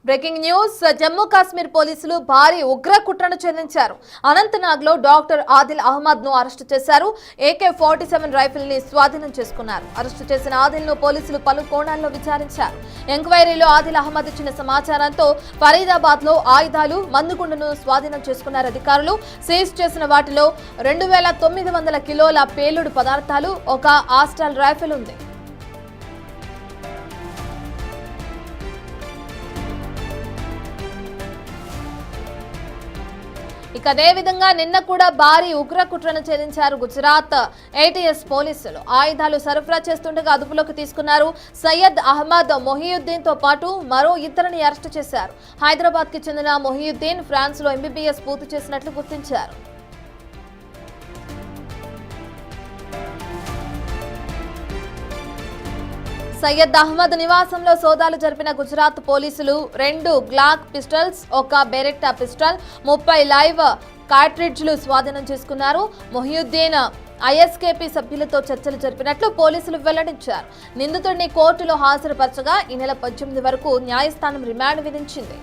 Breaking news Jammu Kashmir పోలీసులు భారీ ఉగ్ర కుట్రను ఛేదించారు. అనంతనాగ్ లో డాక్టర్ ఆదిల్ అహ్మద్ ను అరెస్టు చేశారు. AK-47 రైఫిల్ ని స్వాధీనం చేసుకున్నారు. అరెస్టు చేసిన ఆదిల్ ను పోలీసులు పలు కోణాల్లో విచారించారు. ఎంక్వైరీలో ఆదిల్ అహ్మద్ ఇచ్చిన సమాచారంతో ఫరీదాబాద్ లో ఆయుధాలు, మందుగుండును స్వాధీనం చేసుకున్నారు అధికారులు. సీజ్ చేసిన వాటిలో 2900 కిలోల పేలుడు పదార్థాలు, ఒక ఆస్ట్రల్ రైఫిల్ ఉంది. ఇక అదే విధంగా నిన్న కూడా భారీ ఉగ్ర కుట్రను ఛేదించారు గుజరాత్ ATS పోలీసులు. ఆయుధాలు సరఫరా చేస్తుండగా అదుపులోకి తీసుకున్నారు. సయ్యద్ అహ్మద్ మొహియుద్దీన్ తో పాటు మరో ఇద్దరిని అరెస్టు చేశారు. హైదరాబాద్ కి చెందిన మొహియుద్దీన్ ఫ్రాన్స్ లో MBBS పూర్తి చేసినట్లు గుర్తించారు. సయ్యద్ అహ్మద్ నివాసంలో సోదాలు జరిపిన గుజరాత్ పోలీసులు 2 గ్లాక్ పిస్టల్స్, ఒక బెరెట్టా పిస్టల్, 30 లైవ్ కార్ట్రిడ్జ్లు స్వాధీనం చేసుకున్నారు. మొహియుద్దీన్ ISKP సభ్యులతో చర్చలు జరిపినట్లు పోలీసులు వెల్లడించారు. నిందితుడిని కోర్టులో హాజరుపరచగా ఈ నెల 18 వరకు న్యాయస్థానం రిమాండ్ విధించింది.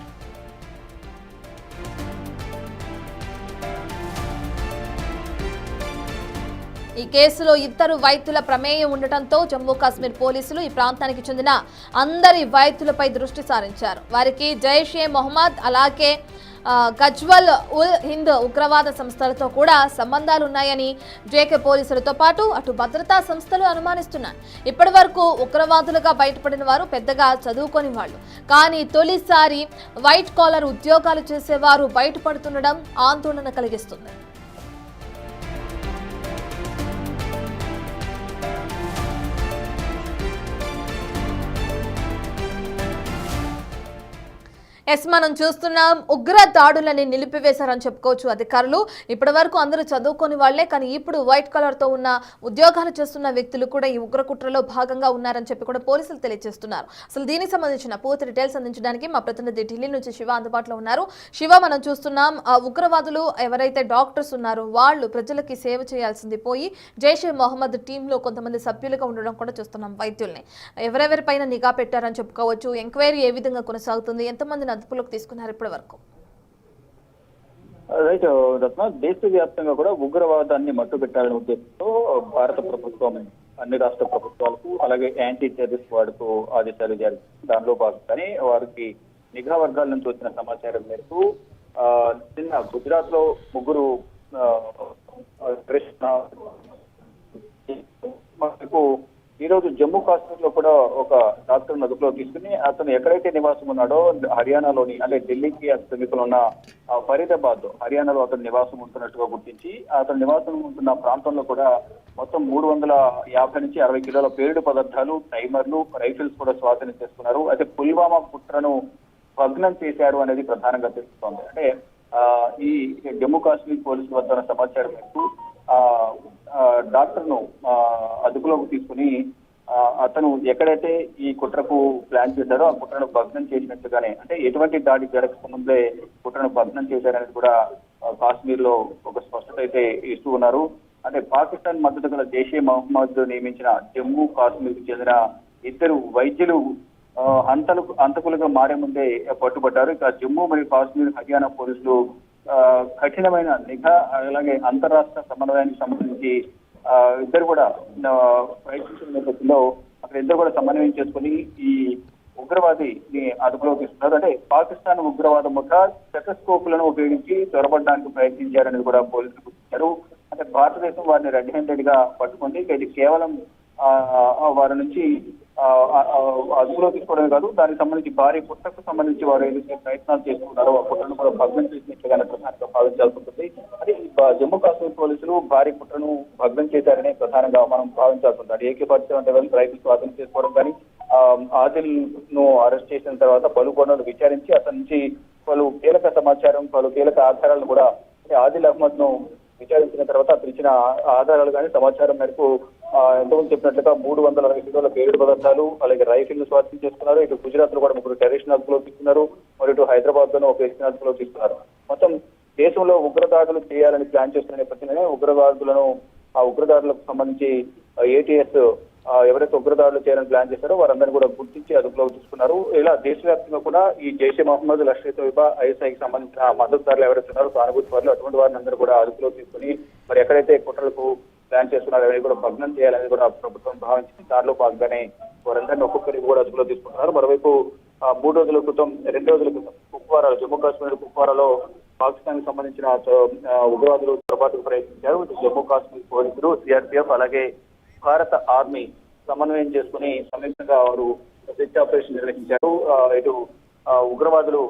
ఈ కేసులో ఇద్దరు వైద్యుల ప్రమేయం ఉండటంతో జమ్మూ కాశ్మీర్ పోలీసులు ఈ ప్రాంతానికి చెందిన అందరి వైద్యులపై దృష్టి సారించారు. వారికి జైషే మొహమ్మద్ అలాగే గజ్వల్ ఉల్ హింద్ ఉగ్రవాద సంస్థలతో కూడా సంబంధాలున్నాయని JK పోలీసులతో పాటు అటు భద్రతా సంస్థలు అనుమానిస్తున్నాయి. ఇప్పటి వరకు ఉగ్రవాదులుగా బయటపడిన వారు పెద్దగా చదువుకొని వాళ్ళు, కానీ తొలిసారి వైట్ కాలర్ ఉద్యోగాలు చేసేవారు బయటపడుతుండడం ఆందోళన కలిగిస్తుంది. మనం చూస్తున్నాం, ఉగ్ర దాడులని నిలిపివేశారని చెప్పుకోవచ్చు అధికారులు. ఇప్పటి వరకు అందరూ చదువుకొని వాళ్లే, కానీ ఇప్పుడు వైట్ కలర్ తో ఉన్న ఉద్యోగాలు చేస్తున్న వ్యక్తులు కూడా ఈ ఉగ్ర కుట్రలో భాగంగా ఉన్నారని చెప్పి కూడా పోలీసులు తెలియజేస్తున్నారు. అసలు దీనికి సంబంధించిన పూర్తి డీటెయిల్స్ అందించడానికి మా ప్రతినిధి ఢిల్లీ నుంచి శివ అందుబాటులో ఉన్నారు. శివ, మనం చూస్తున్నాం ఆ ఉగ్రవాదులు ఎవరైతే డాక్టర్స్ ఉన్నారో వాళ్ళు ప్రజలకి సేవ చేయాల్సింది పోయి జైషే మొహమ్మద్ టీంలో కొంతమంది సభ్యులుగా ఉండడం కూడా చూస్తున్నాం. వైద్యుల్ని ఎవరెవరిపైన నిఘా పెట్టారని చెప్పుకోవచ్చు. ఎంక్వైరీ ఏ విధంగా కొనసాగుతుంది, ఎంతమందిని అదుపులోకి తీసుకున్నారు ఇప్పటి వరకు? రైట్ రత్న, దేశవ్యాప్తంగా కూడా ఉగ్రవాదాన్ని మట్టుపెట్టాలనే ఉద్దేశంతో భారత ప్రభుత్వం అన్ని రాష్ట్ర ప్రభుత్వాలకు అలాగే యాంటీ టెర్రరిస్ట్ వాడుతూ ఆదేశాలు జారీ చేసింది. దానిలో భాగంగానే వారికి నిఘా వర్గాల నుంచి వచ్చిన సమాచారం మేరకు నిన్న గుజరాత్ లో ముగ్గురు ఈ రోజు జమ్మూ కాశ్మీర్ లో కూడా ఒక డాక్టర్ అదుపులో తీసుకుని అతను ఎక్కడైతే నివాసం ఉన్నాడో హర్యానాలోని, అంటే ఢిల్లీకి సమీపంలో ఉన్న ఫరీదాబాద్ హర్యానాలో అతను నివాసం ఉంటున్నట్టుగా గుర్తించి అతను నివాసం ఉంటున్న ప్రాంతంలో కూడా మొత్తం 350 నుంచి 60 కిలోల పేలుడు పదార్థాలు, టైమర్లు, రైఫిల్స్ కూడా స్వాధీనం చేసుకున్నారు. అయితే పుల్వామా కుట్రను భగ్నం చేశారు అనేది ప్రధానంగా తెలుస్తోంది. అంటే ఈ జమ్మూ కాశ్మీర్ పోలీసుల వద్ద సమాచారం మేరకు డాక్టర్ ను అదుపులోకి తీసుకుని అతను ఎక్కడైతే ఈ కుట్రకు ప్లాన్ చేశారో ఆ కుట్రను భగ్నం చేసినట్టుగానే, అంటే ఎటువంటి దాడి జరగకముందే కుట్రను భగ్నం చేశారనేది కూడా కాశ్మీర్ లో ఒక స్పష్టత అయితే ఇస్తూ ఉన్నారు. అంటే పాకిస్తాన్ మద్దతు గల జైషే మహమ్మద్ నియమించిన జమ్మూ కాశ్మీర్ కు చెందిన ఇద్దరు వైద్యులు హంతకులుగా మారే ముందే పట్టుబడ్డారు. ఇక జమ్మూ మరియు కాశ్మీర్, హర్యానా పోలీసులు కఠినమైన నిఘా అలాగే అంతరాష్ట్ర సమన్వయానికి సంబంధించి ఇద్దరు కూడా ప్రయత్నించిన నేపథ్యంలో అక్కడ ఇద్దరు కూడా సమన్వయం చేసుకుని ఈ ఉగ్రవాదిని అదుపులోకి తీసుకున్నారు. అంటే పాకిస్తాన్ ఉగ్రవాద ముఠ స్టెథోస్కోపులను ఉపయోగించి చొరబడడానికి ప్రయత్నించారని కూడా పోలీసులు గుర్తించారు. అంటే భారతదేశం వారిని రెడ్ హ్యాండెడ్ గా పట్టుకుంది. ఇది కేవలం వారి నుంచి అదుపులో తీసుకోవడమే కాదు, దానికి సంబంధించి భారీ పుట్టకు సంబంధించి వారు ఏదైతే ప్రయత్నాలు చేస్తున్నారో ఆ పుట్టను కూడా భగ్నం చేసినట్లుగానే ప్రధానంగా భావించాల్సి ఉంటుంది. అది జమ్మూ కాశ్మీర్ పోలీసులు భారీ పుట్టను భగ్నం చేశారనే ప్రధానంగా మనం భావించాల్సి ఉంటుంది. AK-47 రైఫిల్ స్వాధీనం చేసుకోవడం కానీ, ఆదిల్ ను అరెస్ట్ చేసిన తర్వాత పలు కోణాలు విచారించి అతని నుంచి పలు కీలక సమాచారం, పలు కీలక ఆధారాలను కూడా, ఆదిల్ అహ్మద్ ను విచారించిన తర్వాత అతను ఇచ్చిన ఆధారాలు కానీ సమాచారం మేరకు ఎంతమంది చెప్పినట్లుగా 360 కిలోల పేలుడు పదార్థాలు అలాగే రైఫిల్ ను స్వాధీనం చేసుకున్నారు. ఇటు గుజరాత్ లో కూడా ముగ్గురు టెర్రరిస్ట్ అదుపులో తీసుకున్నారు. మరి ఇటు హైదరాబాద్ లోనూ ఒక వ్యక్తిని అదుపులో తీసుకున్నారు. మొత్తం దేశంలో ఉగ్రదాడులు చేయాలని ప్లాన్ చేస్తున్న నేపథ్యంలోనే ఆ ఉగ్రదాడులకు సంబంధించి ATS ఎవరైతే ఉగ్రదాడులు చేయాలని ప్లాన్ చేశారో వారందరినీ కూడా గుర్తించి అదుపులోకి తీసుకున్నారు. ఇలా దేశవ్యాప్తంగా కూడా ఈ జైషే మహమ్మద్, లష్కర్ తోయిబా, ఐఎస్ఐకి సంబంధించిన మద్దతుదారులు ఎవరైతే ఉన్నారో సానుభూతి పరులు అటువంటి వారిని అందరూ కూడా అదుపులోకి తీసుకుని మరి ఎక్కడైతే కుట్రలకు ప్లాన్ చేస్తున్నారో అవన్నీ కూడా భగ్నం చేయాలని కూడా ప్రభుత్వం భావించింది. దానిలో భాగంగానే వారందరినీ ఒక్కొక్కరికి కూడా అదుపులో తీసుకుంటున్నారు. మరోవైపు 2 రోజుల క్రితం కుప్వారా, జమ్మూ కాశ్మీర్ కుప్వారాలో పాకిస్తాన్ కి సంబంధించిన ఉగ్రవాదులు చొరబాటుకు ప్రయత్నించారు. జమ్మూ కాశ్మీర్ పోలీసులు, సిఆర్పిఎఫ్ అలాగే భారత ఆర్మీ సమన్వయం చేసుకుని సంయుక్తంగా వారు సెర్చ్ ఆపరేషన్ నిర్వహించారు. ఇటు ఉగ్రవాదులు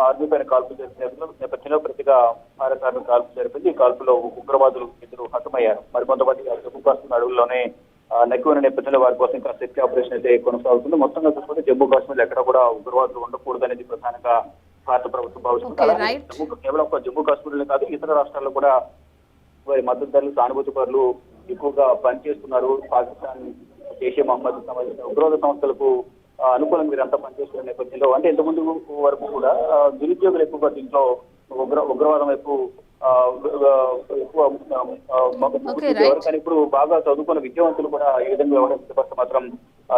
ఆర్మీ పైన కాల్పులు జరిపిన నేపథ్యంలో ప్రతిగా భారత ఆర్మీ కాల్పులు జరిపింది. ఈ కాల్పులో ఉగ్రవాదులు 2 హతమయ్యారు. మరికొంతమంది జమ్మూ కాశ్మీర్ అడవుల్లోనే నెక్కువ నేపథ్యంలో వారి కోసం ఇంకా సెర్చ్ ఆపరేషన్ అయితే కొనసాగుతుంది. మొత్తంగా చూసుకుంటే జమ్మూ కాశ్మీర్ ఎక్కడ కూడా ఉగ్రవాదులు ఉండకూడదు అనేది ప్రధానంగా భారత ప్రభుత్వం భావిస్తుంది. అలాగే కేవలం ఒక జమ్మూ కాశ్మీర్లో కాదు, ఇతర రాష్ట్రాల్లో కూడా వారి మద్దతుదారులు, సానుభూతి పరులు ఎక్కువగా పనిచేస్తున్నారు. పాకిస్తాన్, జైషే మహమ్మద్ సంబంధించిన ఉగ్రవాద సంస్థలకు అనుకూలంగా వీరంతా పనిచేస్తున్న నేపథ్యంలో అంటే ఇంతకుముందు వరకు కూడా నిరుద్యోగులు ఎక్కువగా దీంట్లో ఉగ్రవాదం వైపు కానీ ఇప్పుడు బాగా చదువుకున్న విద్యావంతులు కూడా ఈ విధంగా వ్యవహరించే మాత్రం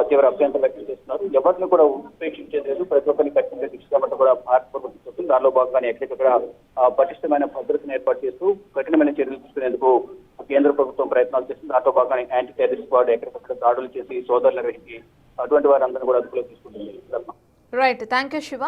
తీవ్ర అభ్యంతరం వ్యక్తం చేస్తున్నారు. ఎవరిని కూడా ఉపేక్షించేది ప్రతి ఒక్కరిని కఠినంగా శిక్షించాలంటే కూడా భారత ప్రభుత్వం చెప్తుంది. దానిలో భాగంగానే ఎక్కడికక్కడ పటిష్టమైన భద్రతను ఏర్పాటు చేస్తూ కఠినమైన చర్యలు తీసుకునేందుకు కేంద్ర ప్రభుత్వం ప్రయత్నాలు చేస్తుంది. దాంతో భాగంగానే యాంటీ టెర్రరిస్ట్ స్క్వాడ్ ఎక్కడికక్కడ దాడులు చేసి సోదరులు నిర్వహించి అటువంటి వారందరూ కూడా అదుపులోకి తీసుకుంటుంది. Right, thank you Shiva.